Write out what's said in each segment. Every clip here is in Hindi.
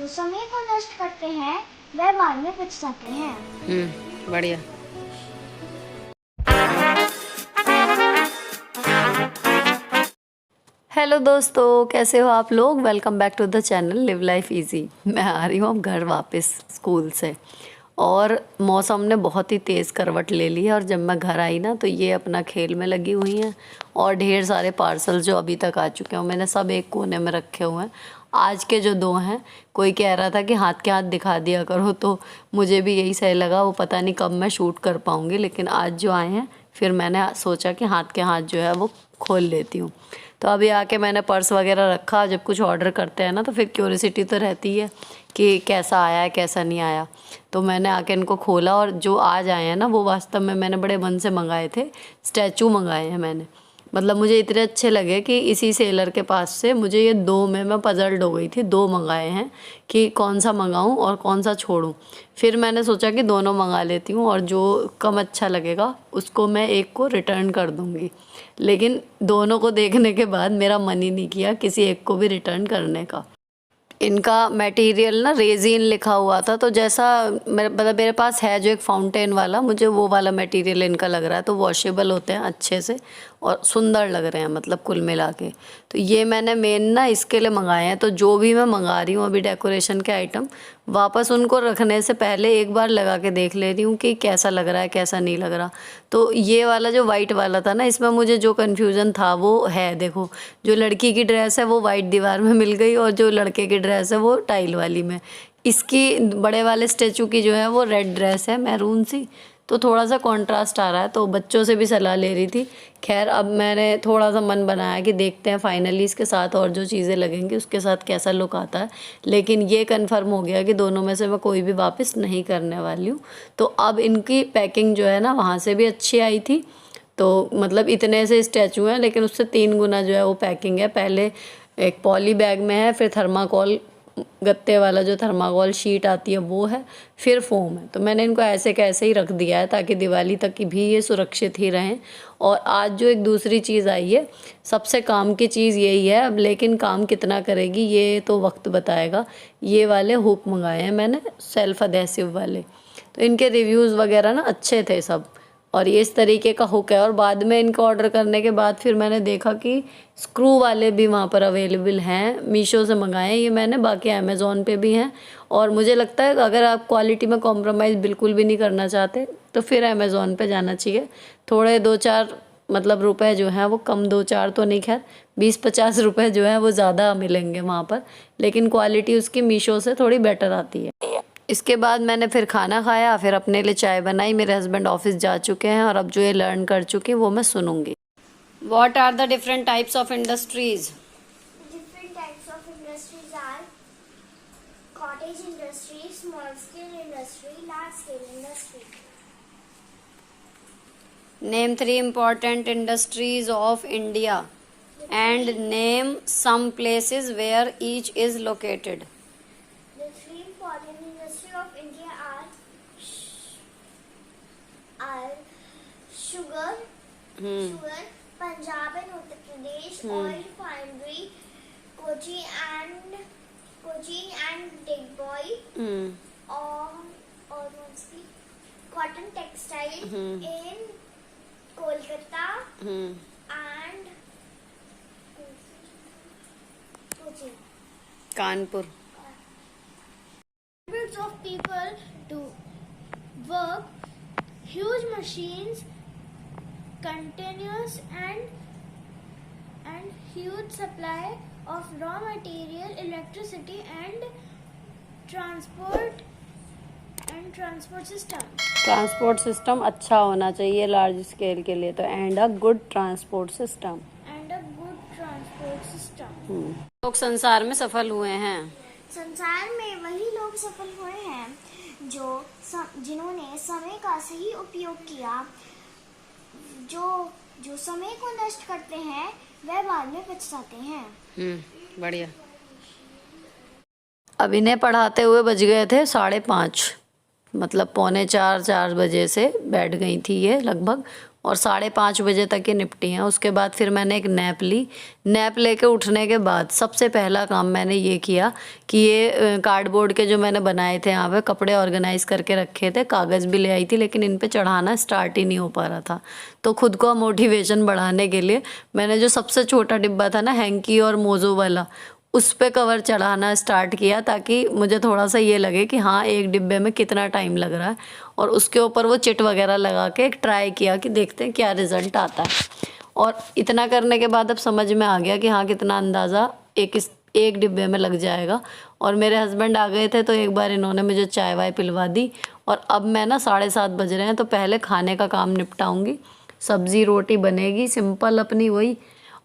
जो समय को नष्ट करते हैं वह बाद में पछताते हैं। बढ़िया। हेलो दोस्तों, कैसे हो आप लोग। Welcome back to the channel Live Life Easy. मैं आ रही हूँ अब घर वापस स्कूल से, और मौसम ने बहुत ही तेज़ करवट ले ली है। और जब मैं घर आई ना तो ये अपना खेल में लगी हुई हैं, और ढेर सारे पार्सल जो अभी तक आ चुके हैं मैंने सब एक कोने में रखे हुए हैं। आज के जो दो हैं, कोई कह रहा था कि हाथ के हाथ दिखा दिया करो, तो मुझे भी यही सही लगा। वो पता नहीं कब मैं शूट कर पाऊँगी, लेकिन आज जो आए हैं फिर मैंने सोचा कि हाथ के हाथ जो है वो खोल लेती हूँ। तो अभी आके मैंने पर्स वगैरह रखा। जब कुछ ऑर्डर करते हैं ना तो फिर क्यूरियोसिटी तो रहती है कि कैसा आया है कैसा नहीं आया। तो मैंने आके इनको खोला, और जो आज आए हैं ना वो वास्तव में मैंने बड़े मन से मंगाए थे। स्टैचू मंगाए हैं मैंने, मतलब मुझे इतने अच्छे लगे कि इसी सेलर के पास से मुझे ये दो में मैं पजल्ड हो गई थी। दो मंगाए हैं कि कौन सा मंगाऊं और कौन सा छोड़ूं। फिर मैंने सोचा कि दोनों मंगा लेती हूँ, और जो कम अच्छा लगेगा उसको मैं एक को रिटर्न कर दूँगी। लेकिन दोनों को देखने के बाद मेरा मन ही नहीं किया किसी एक को भी रिटर्न करने का। इनका मटेरियल ना रेजिन लिखा हुआ था, तो जैसा मतलब मेरे पास है जो एक फाउंटेन वाला, मुझे वो वाला मटेरियल इनका लग रहा है। तो वॉशेबल होते हैं अच्छे से और सुंदर लग रहे हैं, मतलब कुल मिला के। तो ये मैंने मेन ना इसके लिए मंगाए हैं। तो जो भी मैं मंगा रही हूँ अभी डेकोरेशन के आइटम, वापस उनको रखने से पहले एक बार लगा के देख ले रही हूँ कि कैसा लग रहा है कैसा नहीं लग रहा। तो ये वाला जो वाइट वाला था ना, इसमें मुझे जो कन्फ्यूज़न था वो है। देखो, जो लड़की की ड्रेस है वो वाइट दीवार में मिल गई, और जो लड़के की ड्रेस है वो टाइल वाली में। इसकी बड़े वाले स्टेचू की जो है वो रेड ड्रेस है, मैरून सी। तो थोड़ा सा कॉन्ट्रास्ट आ रहा है। तो बच्चों से भी सलाह ले रही थी। खैर, अब मैंने थोड़ा सा मन बनाया कि देखते हैं फाइनली इसके साथ और जो चीज़ें लगेंगी उसके साथ कैसा लुक आता है। लेकिन ये कंफर्म हो गया कि दोनों में से मैं कोई भी वापस नहीं करने वाली हूँ। तो अब इनकी पैकिंग जो है ना वहाँ से भी अच्छी आई थी। तो मतलब इतने से स्टैचू हैं, लेकिन उससे 3 गुना जो है वो पैकिंग है। पहले एक पॉली बैग में है, फिर थर्माकोल गत्ते वाला जो थर्माकोल शीट आती है वो है, फिर फोम है। तो मैंने इनको ऐसे कैसे ही रख दिया है ताकि दिवाली तक की भी ये सुरक्षित ही रहें। और आज जो एक दूसरी चीज़ आई है, सबसे काम की चीज़ यही है अब, लेकिन काम कितना करेगी ये तो वक्त बताएगा। ये वाले हुक मंगाए हैं मैंने, सेल्फ अडेसिव वाले। तो इनके रिव्यूज़ वगैरह ना अच्छे थे सब, और ये इस तरीके का हुक है। और बाद में इनको ऑर्डर करने के बाद फिर मैंने देखा कि स्क्रू वाले भी वहाँ पर अवेलेबल हैं। मीशो से मंगाए हैं ये मैंने, बाकी अमेज़ोन पे भी हैं। और मुझे लगता है अगर आप क्वालिटी में कॉम्प्रोमाइज़ बिल्कुल भी नहीं करना चाहते तो फिर अमेज़ोन पे जाना चाहिए। थोड़े 2-4 मतलब रुपए जो हैं वो कम, 2-4 तो नहीं, खैर 20-50 रुपए जो है वो ज़्यादा मिलेंगे वहाँ पर, लेकिन क्वालिटी उसकी मीशो से थोड़ी बेटर आती है। इसके बाद मैंने फिर खाना खाया, फिर अपने लिए चाय बनाई। मेरे हस्बैंड ऑफिस जा चुके हैं, और अब जो ये लर्न कर चुके हैं वो मैं सुनूंगी। What are the different types of industries? Different types of industries are cottage industry, small scale industry, large scale industry. Name 3 important industries of India and name some places where each is located. The 3 important industries of India are sugar, Punjab and Uttar Pradesh, oil refinery, Cochin and Digboy, or cotton textile in Kolkata and Cochin. Kanpur. Hundreds of people to work, huge machines, continuous and huge supply of raw material, electricity and transport system. Transport system अच्छा होना चाहिए लार्ज स्केल के लिए, तो and a good transport system. लोग संसार में सफल हुए हैं। संसार में वही लोग सफल हुए हैं जिन्होंने समय का सही उपयोग किया। जो समय को नष्ट करते हैं वह बाद में पछताते हैं। बढ़िया। अब इन्हें पढ़ाते हुए बज गए थे 5:30, मतलब 3:45-4 बजे से बैठ गई थी ये लगभग, और 5:30 बजे तक ये निपटी हैं। उसके बाद फिर मैंने एक नैप ली। नैप लेके उठने के बाद सबसे पहला काम मैंने ये किया कि ये कार्डबोर्ड के जो मैंने बनाए थे यहाँ पे कपड़े ऑर्गेनाइज़ करके रखे थे, कागज़ भी ले आई थी, लेकिन इन पे चढ़ाना स्टार्ट ही नहीं हो पा रहा था। तो खुद को मोटिवेशन बढ़ाने के लिए मैंने जो सबसे छोटा डिब्बा था ना हैंकी और मोज़ो वाला, उस पे कवर चढ़ाना स्टार्ट किया, ताकि मुझे थोड़ा सा ये लगे कि हाँ एक डिब्बे में कितना टाइम लग रहा है। और उसके ऊपर वो चिट वगैरह लगा के एक ट्राई किया कि देखते हैं क्या रिज़ल्ट आता है। और इतना करने के बाद अब समझ में आ गया कि हाँ कितना अंदाज़ा एक डिब्बे में लग जाएगा। और मेरे हस्बैंड आ गए थे तो एक बार इन्होंने मुझे चाय वाय पिलवा दी। और अब मैं ना 7:30 बज रहे हैं तो पहले खाने का काम निपटाऊंगी। सब्ज़ी रोटी बनेगी सिंपल अपनी वही।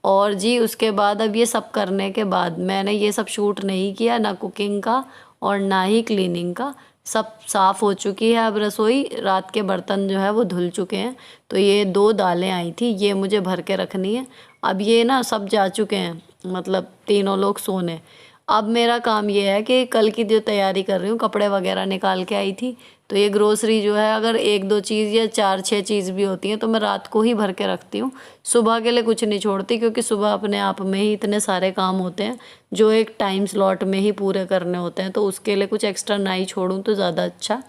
और जी उसके बाद अब ये सब करने के बाद मैंने ये सब शूट नहीं किया, ना कुकिंग का और ना ही क्लीनिंग का। सब साफ़ हो चुकी है अब रसोई। रात के बर्तन जो है वो धुल चुके हैं। तो ये 2 दालें आई थी, ये मुझे भर के रखनी है। अब ये ना सब जा चुके हैं, मतलब तीनों लोग सोने। अब मेरा काम ये है कि कल की जो तैयारी कर रही हूँ, कपड़े वगैरह निकाल के आई थी, तो ये ग्रोसरी जो है अगर 1-2 चीज़ या 4-6 चीज़ भी होती हैं तो मैं रात को ही भर के रखती हूँ। सुबह के लिए कुछ नहीं छोड़ती, क्योंकि सुबह अपने आप में ही इतने सारे काम होते हैं जो एक टाइम स्लॉट में ही पूरे करने होते हैं, तो उसके लिए कुछ एक्स्ट्रा ना ही छोड़ूँ तो ज़्यादा अच्छा।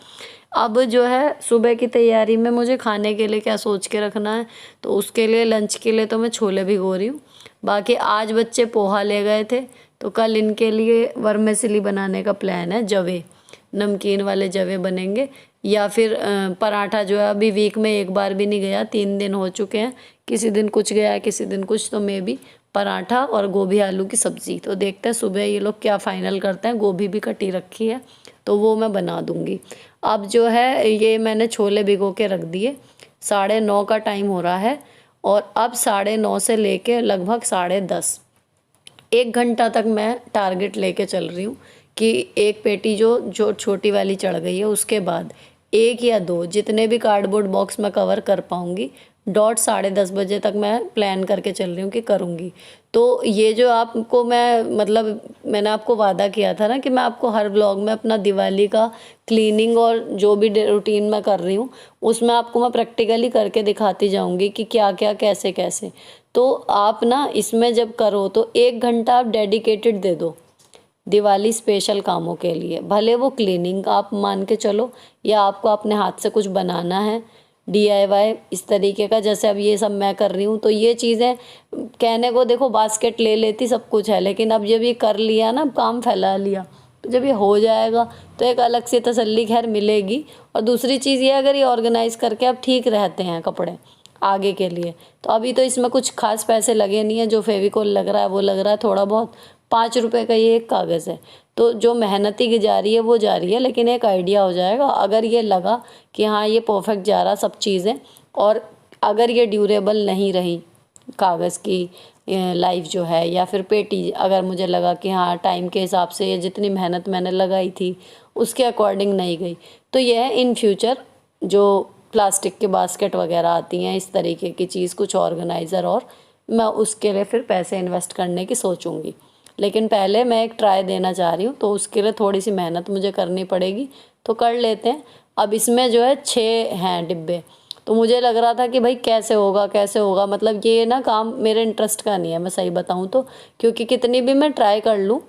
अब जो है सुबह की तैयारी में मुझे खाने के लिए क्या सोच के रखना है, तो उसके लिए लंच के लिए तो मैं छोले भिगो रही हूँ। बाकी आज बच्चे पोहा ले गए थे तो कल इनके लिए वर्मिसेली बनाने का प्लान है। जवे, नमकीन वाले जवे बनेंगे, या फिर पराठा जो है अभी वीक में एक बार भी नहीं गया, 3 दिन हो चुके हैं। किसी दिन कुछ गया किसी दिन कुछ, तो मे भी पराठा और गोभी आलू की सब्ज़ी। तो देखते हैं सुबह ये लोग क्या फ़ाइनल करते हैं। गोभी भी कटी रखी है तो वो मैं बना दूँगी। अब जो है ये मैंने छोले भिगो के रख दिए। 9:30 का टाइम हो रहा है और अब 9:30 से लेके लगभग 10:30 1 घंटा तक मैं टारगेट लेके चल रही हूँ कि एक पेटी जो छोटी वाली चढ़ गई है, उसके बाद 1 या 2 जितने भी कार्डबोर्ड बॉक्स मैं कवर कर पाऊँगी, डॉट 10:30 बजे तक मैं प्लान करके चल रही हूँ कि करूँगी। तो ये जो आपको मैंने आपको वादा किया था ना कि मैं आपको हर व्लॉग में अपना दिवाली का क्लीनिंग और जो भी रूटीन मैं कर रही हूँ उसमें आपको मैं प्रैक्टिकली करके दिखाती जाऊँगी कि क्या क्या कैसे कैसे। तो आप ना इसमें जब करो तो 1 घंटा आप डेडिकेटेड दे दो दिवाली स्पेशल कामों के लिए। भले वो क्लीनिंग आप मान के चलो, या आपको अपने हाथ से कुछ बनाना है DIY इस तरीके का, जैसे अब ये सब मैं कर रही हूँ। तो ये चीज़ें कहने को देखो बास्केट ले लेती सब कुछ है, लेकिन अब जब ये कर लिया ना, काम फैला लिया, तो जब ये हो जाएगा तो एक अलग सी तसल्ली खैर मिलेगी। और दूसरी चीज़ ये, अगर ये ऑर्गेनाइज़ करके अब ठीक रहते हैं कपड़े आगे के लिए, तो अभी तो इसमें कुछ खास पैसे लगे नहीं है। जो फेविकोल लग रहा है वो लग रहा है थोड़ा बहुत, 5 रुपए का ये एक कागज़ है। तो जो मेहनती की जा रही है वो जा रही है, लेकिन एक आइडिया हो जाएगा अगर ये लगा कि हाँ ये परफेक्ट जा रहा सब चीज़ें। और अगर ये ड्यूरेबल नहीं रही कागज़ की लाइफ जो है, या फिर पेटी अगर मुझे लगा कि हाँ टाइम के हिसाब से ये जितनी मेहनत मैंने लगाई थी उसके अकॉर्डिंग नहीं गई, तो यह इन फ्यूचर जो प्लास्टिक के बास्केट वगैरह आती हैं इस तरीके की चीज़, कुछ ऑर्गेनाइज़र, और मैं उसके लिए फिर पैसे इन्वेस्ट करने की सोचूंगी। लेकिन पहले मैं एक ट्राई देना चाह रही हूँ, तो उसके लिए थोड़ी सी मेहनत मुझे करनी पड़ेगी, तो कर लेते हैं। अब इसमें जो है 6 हैं डिब्बे, तो मुझे लग रहा था कि भाई कैसे होगा, मतलब ये ना काम मेरे इंटरेस्ट का नहीं है, मैं सही बताऊँ तो। क्योंकि कितनी भी मैं ट्राई कर लूँ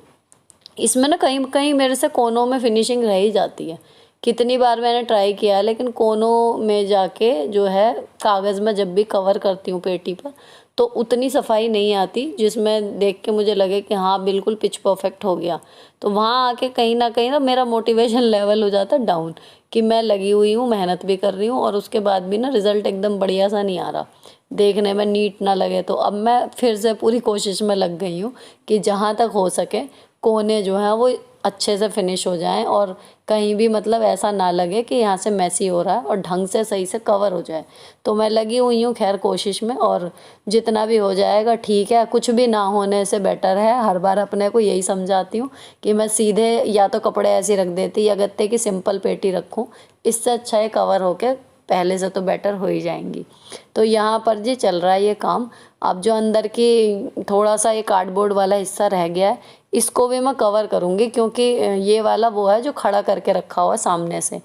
इसमें ना कहीं कहीं मेरे से कोनों में फिनिशिंग रह ही जाती है। कितनी बार मैंने ट्राई किया है, लेकिन कोनों में जाके जो है कागज़ में जब भी कवर करती हूँ पेटी पर, तो उतनी सफाई नहीं आती जिसमें देख के मुझे लगे कि हाँ बिल्कुल पिच परफेक्ट हो गया। तो वहाँ आके कहीं ना कहीं ना मेरा मोटिवेशन लेवल हो जाता है डाउन, कि मैं लगी हुई हूँ, मेहनत भी कर रही हूँ, और उसके बाद भी ना रिज़ल्ट एकदम बढ़िया सा नहीं आ रहा, देखने में नीट ना लगे। तो अब मैं फिर से पूरी कोशिश में लग गई हूँ कि जहाँ तक हो सके कोने जो हैं वो अच्छे से फिनिश हो जाएं, और कहीं भी मतलब ऐसा ना लगे कि यहाँ से मैसी हो रहा है, और ढंग से सही से कवर हो जाए। तो मैं लगी हुई हूँ खैर कोशिश में, और जितना भी हो जाएगा ठीक है। कुछ भी ना होने से बेटर है। हर बार अपने को यही समझाती हूँ कि मैं सीधे या तो कपड़े ऐसे रख देती या गत्ते की सिंपल पेटी रखूँ, इससे अच्छा है कवर होके पहले से तो बेटर हो ही जाएंगी। तो यहाँ पर जी चल रहा है ये काम। अब जो अंदर की थोड़ा सा ये कार्डबोर्ड वाला हिस्सा रह गया है, इसको भी मैं कवर करूँगी, क्योंकि ये वाला वो है जो खड़ा करके रखा हुआ है सामने से,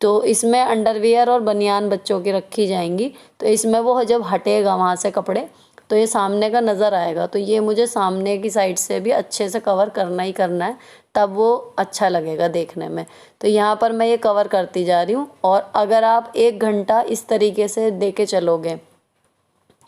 तो इसमें अंडरवियर और बनियान बच्चों की रखी जाएंगी। तो इसमें वो जब हटेगा वहाँ से कपड़े तो ये सामने का नज़र आएगा, तो ये मुझे सामने की साइड से भी अच्छे से कवर करना ही करना है, तब वो अच्छा लगेगा देखने में। तो यहाँ पर मैं ये कवर करती जा रही हूँ। और अगर आप 1 घंटा इस तरीके से दे के चलोगे,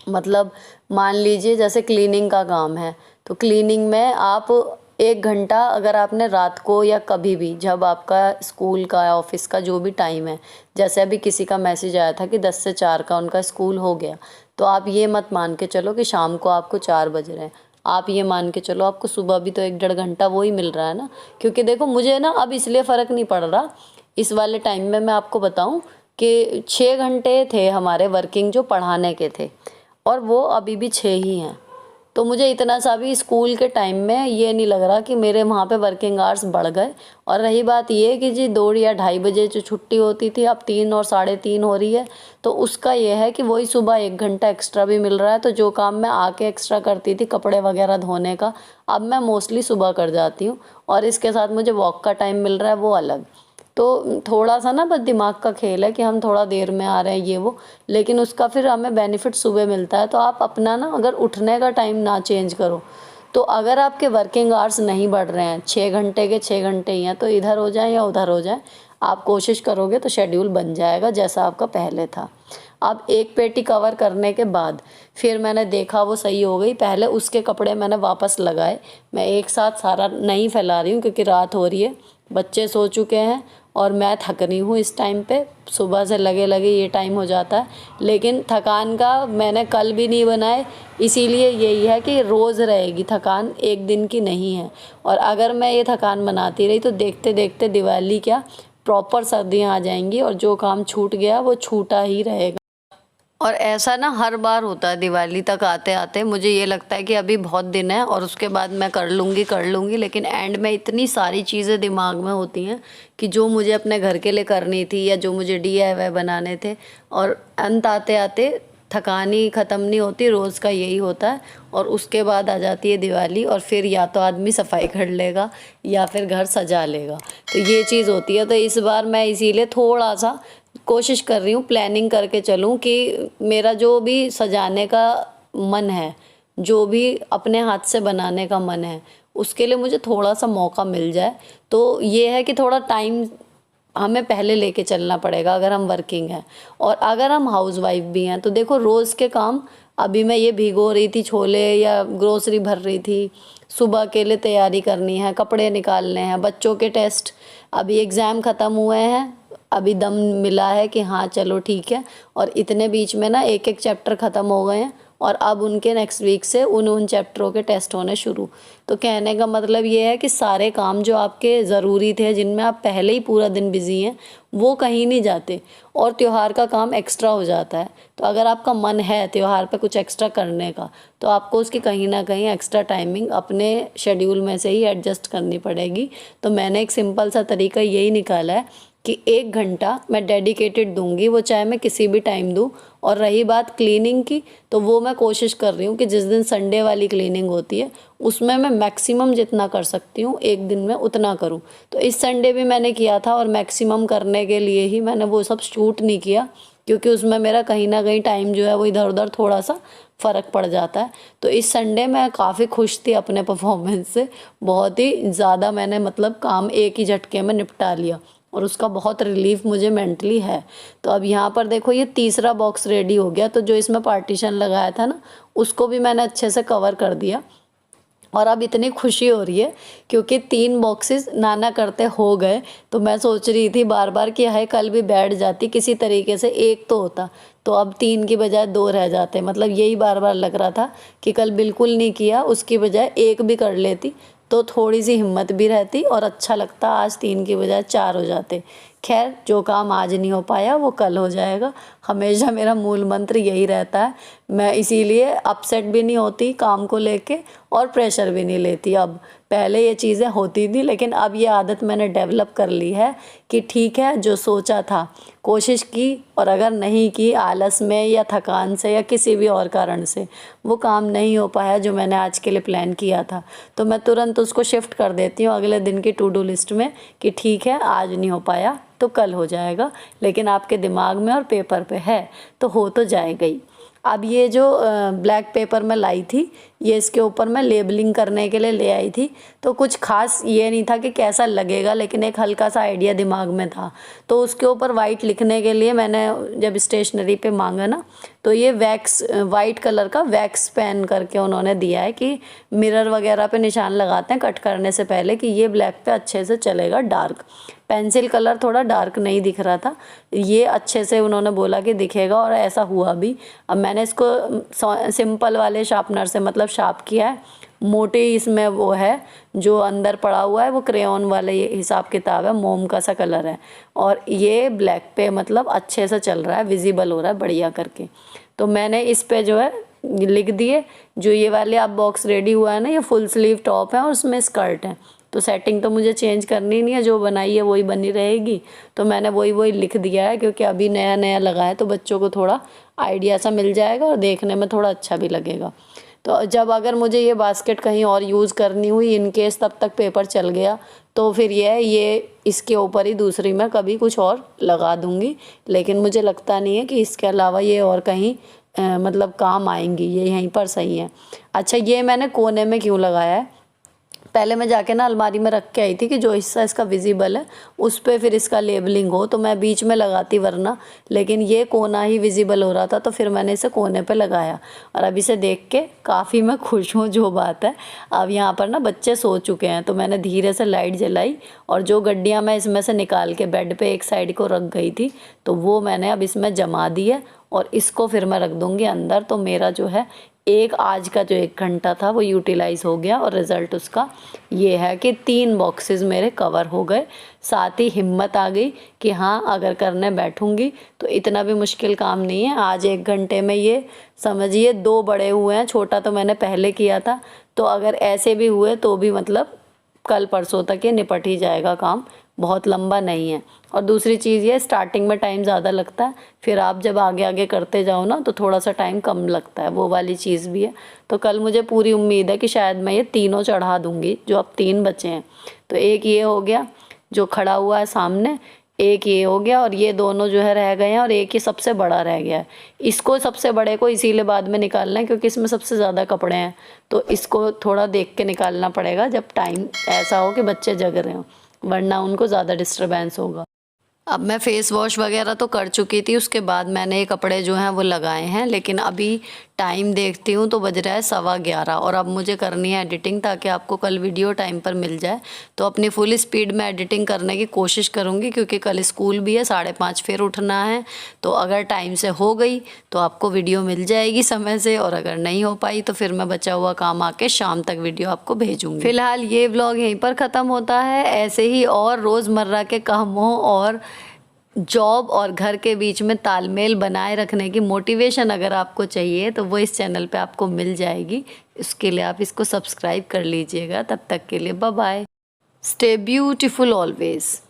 मतलब मान लीजिए जैसे क्लीनिंग का काम है, तो क्लीनिंग में आप 1 घंटा अगर आपने रात को या कभी भी जब आपका स्कूल का ऑफिस का जो भी टाइम है, जैसे अभी किसी का मैसेज आया था कि 10 से 4 का उनका स्कूल हो गया, तो आप ये मत मान के चलो कि शाम को आपको 4 बज रहे हैं। आप ये मान के चलो आपको सुबह भी तो 1 डेढ़ घंटा वो ही मिल रहा है ना। क्योंकि देखो मुझे ना अब इसलिए फ़र्क नहीं पड़ रहा इस वाले टाइम में, मैं आपको बताऊं कि 6 घंटे थे हमारे वर्किंग जो पढ़ाने के थे, और वो अभी भी 6 ही हैं। तो मुझे इतना सा भी स्कूल के टाइम में ये नहीं लग रहा कि मेरे वहाँ पे वर्किंग आवर्स बढ़ गए। और रही बात ये कि जी 2 या ढाई बजे जो छुट्टी होती थी अब 3 और 3:30 हो रही है, तो उसका ये है कि वही सुबह 1 घंटा एक्स्ट्रा भी मिल रहा है। तो जो काम मैं आके एक्स्ट्रा करती थी कपड़े वगैरह धोने का, अब मैं मोस्टली सुबह कर जाती हूँ। और इसके साथ मुझे वॉक का टाइम मिल रहा है वो अलग। तो थोड़ा सा ना बस दिमाग का खेल है कि हम थोड़ा देर में आ रहे हैं ये वो, लेकिन उसका फिर हमें बेनिफिट सुबह मिलता है। तो आप अपना ना अगर उठने का टाइम ना चेंज करो, तो अगर आपके वर्किंग आवर्स नहीं बढ़ रहे हैं, 6 घंटे के 6 घंटे ही हैं, तो इधर हो जाए या उधर हो जाए, आप कोशिश करोगे तो शेड्यूल बन जाएगा जैसा आपका पहले था। अब एक पेटी कवर करने के बाद फिर मैंने देखा वो सही हो गई, पहले उसके कपड़े मैंने वापस लगाए। मैं एक साथ सारा नहीं फैला रही हूँ क्योंकि रात हो रही है, बच्चे सो चुके हैं और मैं थक रही हूँ इस टाइम पे। सुबह से लगे लगे ये टाइम हो जाता है, लेकिन थकान का मैंने कल भी नहीं बनाए, इसीलिए यही है कि रोज़ रहेगी थकान, एक दिन की नहीं है। और अगर मैं ये थकान बनाती रही तो देखते देखते दिवाली क्या प्रॉपर सर्दियाँ आ जाएंगी और जो काम छूट गया वो छूटा ही रहेगा। और ऐसा ना हर बार होता है, दिवाली तक आते आते मुझे ये लगता है कि अभी बहुत दिन है और उसके बाद मैं कर लूँगी, लेकिन एंड में इतनी सारी चीज़ें दिमाग में होती हैं कि जो मुझे अपने घर के लिए करनी थी या जो मुझे DIY बनाने थे, और अंत आते आते थकान ही ख़त्म नहीं होती। रोज़ का यही होता है। और उसके बाद आ जाती है दिवाली और फिर या तो आदमी सफाई कर लेगा या फिर घर सजा लेगा, तो ये चीज़ होती है। तो इस बार मैं इसीलिए थोड़ा सा कोशिश कर रही हूँ प्लानिंग करके चलूँ कि मेरा जो भी सजाने का मन है, जो भी अपने हाथ से बनाने का मन है, उसके लिए मुझे थोड़ा सा मौका मिल जाए। तो ये है कि थोड़ा टाइम हमें पहले लेके चलना पड़ेगा अगर हम वर्किंग हैं। और अगर हम हाउसवाइफ भी हैं तो देखो रोज़ के काम, अभी मैं ये भिगो रही थी छोले या ग्रोसरी भर रही थी, सुबह के लिए तैयारी करनी है, कपड़े निकालने हैं, बच्चों के टेस्ट, अभी एग्ज़ाम ख़त्म हुए हैं, अभी दम मिला है कि हाँ चलो ठीक है। और इतने बीच में ना एक एक चैप्टर ख़त्म हो गए हैं और अब उनके नेक्स्ट वीक से उन चैप्टरों के टेस्ट होने शुरू। तो कहने का मतलब ये है कि सारे काम जो आपके ज़रूरी थे, जिनमें आप पहले ही पूरा दिन बिज़ी हैं, वो कहीं नहीं जाते और त्यौहार का काम एक्स्ट्रा हो जाता है। तो अगर आपका मन है त्यौहार पे कुछ एक्स्ट्रा करने का, तो आपको उसकी कहीं ना कहीं एक्स्ट्रा टाइमिंग अपने शेड्यूल में से ही एडजस्ट करनी पड़ेगी। तो मैंने एक सिंपल सा तरीका यही निकाला है कि 1 घंटा मैं डेडिकेटेड दूंगी, वो चाहे मैं किसी भी टाइम दूं। और रही बात क्लीनिंग की, तो वो मैं कोशिश कर रही हूँ कि जिस दिन संडे वाली क्लीनिंग होती है उसमें मैं मैक्सिमम जितना कर सकती हूँ एक दिन में उतना करूँ। तो इस संडे भी मैंने किया था और मैक्सिमम करने के लिए ही मैंने वो सब शूट नहीं किया, क्योंकि उसमें मेरा कहीं ना कहीं टाइम जो है वो इधर उधर थोड़ा सा फ़र्क पड़ जाता है। तो इस संडे मैं काफ़ी खुश थी अपने परफॉर्मेंस से, बहुत ही ज़्यादा मैंने मतलब काम एक ही झटके में निपटा लिया और उसका बहुत रिलीफ मुझे मेंटली है। तो अब यहाँ पर देखो ये तीसरा बॉक्स रेडी हो गया। तो जो इसमें पार्टीशन लगाया था ना, उसको भी मैंने अच्छे से कवर कर दिया। और अब इतनी खुशी हो रही है क्योंकि 3 बॉक्सेस नाना करते हो गए। तो मैं सोच रही थी बार बार कि हाय कल भी बैठ जाती किसी तरीके से, एक तो होता, तो अब 3 की बजाय 2 रह जाते। मतलब यही बार बार लग रहा था कि कल बिल्कुल नहीं किया, उसकी बजाय 1 भी कर लेती तो थोड़ी सी हिम्मत भी रहती और अच्छा लगता। आज 3 की बजाय 4 हो जाते। खैर जो काम आज नहीं हो पाया वो कल हो जाएगा, हमेशा मेरा मूल मंत्र यही रहता है। मैं इसीलिए अपसेट भी नहीं होती काम को लेके और प्रेशर भी नहीं लेती अब। पहले ये चीज़ें होती थी, लेकिन अब ये आदत मैंने डेवलप कर ली है कि ठीक है, जो सोचा था कोशिश की, और अगर नहीं की आलस में या थकान से या किसी भी और कारण से वो काम नहीं हो पाया जो मैंने आज के लिए प्लान किया था, तो मैं तुरंत उसको शिफ्ट कर देती हूँ अगले दिन की टू डू लिस्ट में कि ठीक है, आज नहीं हो पाया तो कल हो जाएगा, लेकिन आपके दिमाग में और पेपर पे है तो हो तो जाएगा ही। अब ये जो ब्लैक पेपर मैं लाई थी, ये इसके ऊपर मैं लेबलिंग करने के लिए ले आई थी, तो कुछ खास ये नहीं था कि कैसा लगेगा, लेकिन एक हल्का सा आइडिया दिमाग में था। तो उसके ऊपर वाइट लिखने के लिए मैंने जब स्टेशनरी पे मांगा ना, तो ये वैक्स वाइट कलर का वैक्स पेन करके उन्होंने दिया है कि मिरर वगैरह पे निशान लगाते हैं कट करने से पहले कि ये ब्लैक पे अच्छे से चलेगा। डार्क पेंसिल कलर थोड़ा डार्क नहीं दिख रहा था, ये अच्छे से उन्होंने बोला कि दिखेगा, और ऐसा हुआ भी। अब मैंने इसको सिंपल वाले शार्पनर से मतलब शार्प किया है। मोटे इसमें वो है जो अंदर पड़ा हुआ है वो क्रेयॉन वाले हिसाब किताब है, मोम का सा कलर है, और ये ब्लैक पे मतलब अच्छे से चल रहा है, विजिबल हो रहा है बढ़िया करके। तो मैंने इस पे जो है लिख दिए। जो ये वाले अब बॉक्स रेडी हुआ है ना, ये फुल स्लीव टॉप है और उसमें स्कर्ट है, तो सेटिंग तो मुझे चेंज करनी नहीं है, जो बनाई है वही बनी रहेगी। तो मैंने वही लिख दिया है, क्योंकि अभी नया नया लगा है तो बच्चों को थोड़ा आइडिया सा मिल जाएगा और देखने में थोड़ा अच्छा भी लगेगा। तो जब अगर मुझे ये बास्केट कहीं और यूज़ करनी हुई इन केस, तब तक पेपर चल गया, तो फिर ये इसके ऊपर ही दूसरी मैं कभी कुछ और लगा दूँगी। लेकिन मुझे लगता नहीं है कि इसके अलावा ये और कहीं मतलब काम आएंगी, ये यहीं पर सही है। अच्छा, ये मैंने कोने में क्यों लगाया है, पहले मैं जाके ना अलमारी में रख के आई थी कि जो हिस्सा इसका विजिबल है उस पर फिर इसका लेबलिंग हो, तो मैं बीच में लगाती वरना, लेकिन ये कोना ही विजिबल हो रहा था तो फिर मैंने इसे कोने पे लगाया। और अब इसे देख के काफ़ी मैं खुश हूँ। जो बात है, अब यहाँ पर ना बच्चे सो चुके हैं, तो मैंने धीरे से लाइट जलाई, और जो गड्डियाँ मैं इसमें से निकाल के बेड पर एक साइड को रख गई थी, तो वो मैंने अब इसमें जमा दी है, और इसको फिर मैं रख दूँगी अंदर। तो मेरा जो है आज का जो 1 घंटा था वो यूटिलाइज़ हो गया, और रिज़ल्ट उसका ये है कि 3 बॉक्सेस मेरे कवर हो गए। साथ ही हिम्मत आ गई कि हाँ, अगर करने बैठूंगी तो इतना भी मुश्किल काम नहीं है। आज 1 घंटे में ये समझिए 2 बड़े हुए हैं, छोटा तो मैंने पहले किया था, तो अगर ऐसे भी हुए तो भी मतलब कल परसों तक ये निपट ही जाएगा काम, बहुत लंबा नहीं है। और दूसरी चीज़ ये, स्टार्टिंग में टाइम ज़्यादा लगता है, फिर आप जब आगे आगे करते जाओ ना तो थोड़ा सा टाइम कम लगता है, वो वाली चीज़ भी है। तो कल मुझे पूरी उम्मीद है कि शायद मैं ये तीनों चढ़ा दूँगी, जो अब 3 बचे हैं। तो एक ये हो गया जो खड़ा हुआ है सामने, एक ये हो गया, और ये दोनों जो है रह गए हैं, और एक ये सबसे बड़ा रह गया है। इसको सबसे बड़े को इसीलिए बाद में निकालना है क्योंकि इसमें सबसे ज़्यादा कपड़े हैं, तो इसको थोड़ा देख के निकालना पड़ेगा जब टाइम ऐसा हो कि बच्चे जग रहे हों, वरना उनको ज़्यादा डिस्टर्बेंस होगा। अब मैं फ़ेस वॉश वगैरह तो कर चुकी थी, उसके बाद मैंने ये कपड़े जो हैं वो लगाए हैं, लेकिन अभी टाइम देखती हूँ तो बज रहा है 11:15, और अब मुझे करनी है एडिटिंग ताकि आपको कल वीडियो टाइम पर मिल जाए। तो अपनी फुल स्पीड में एडिटिंग करने की कोशिश करूँगी, क्योंकि कल स्कूल भी है, 5:30 फिर उठना है। तो अगर टाइम से हो गई तो आपको वीडियो मिल जाएगी समय से, और अगर नहीं हो पाई तो फिर मैं बचा हुआ काम आके शाम तक वीडियो आपको भेजूँगी। फिलहाल ये व्लॉग यहीं पर ख़त्म होता है। ऐसे ही और रोज़मर्रा के कामों और जॉब और घर के बीच में तालमेल बनाए रखने की मोटिवेशन अगर आपको चाहिए तो वो इस चैनल पे आपको मिल जाएगी। इसके लिए आप इसको सब्सक्राइब कर लीजिएगा। तब तक के लिए bye bye. Stay beautiful always.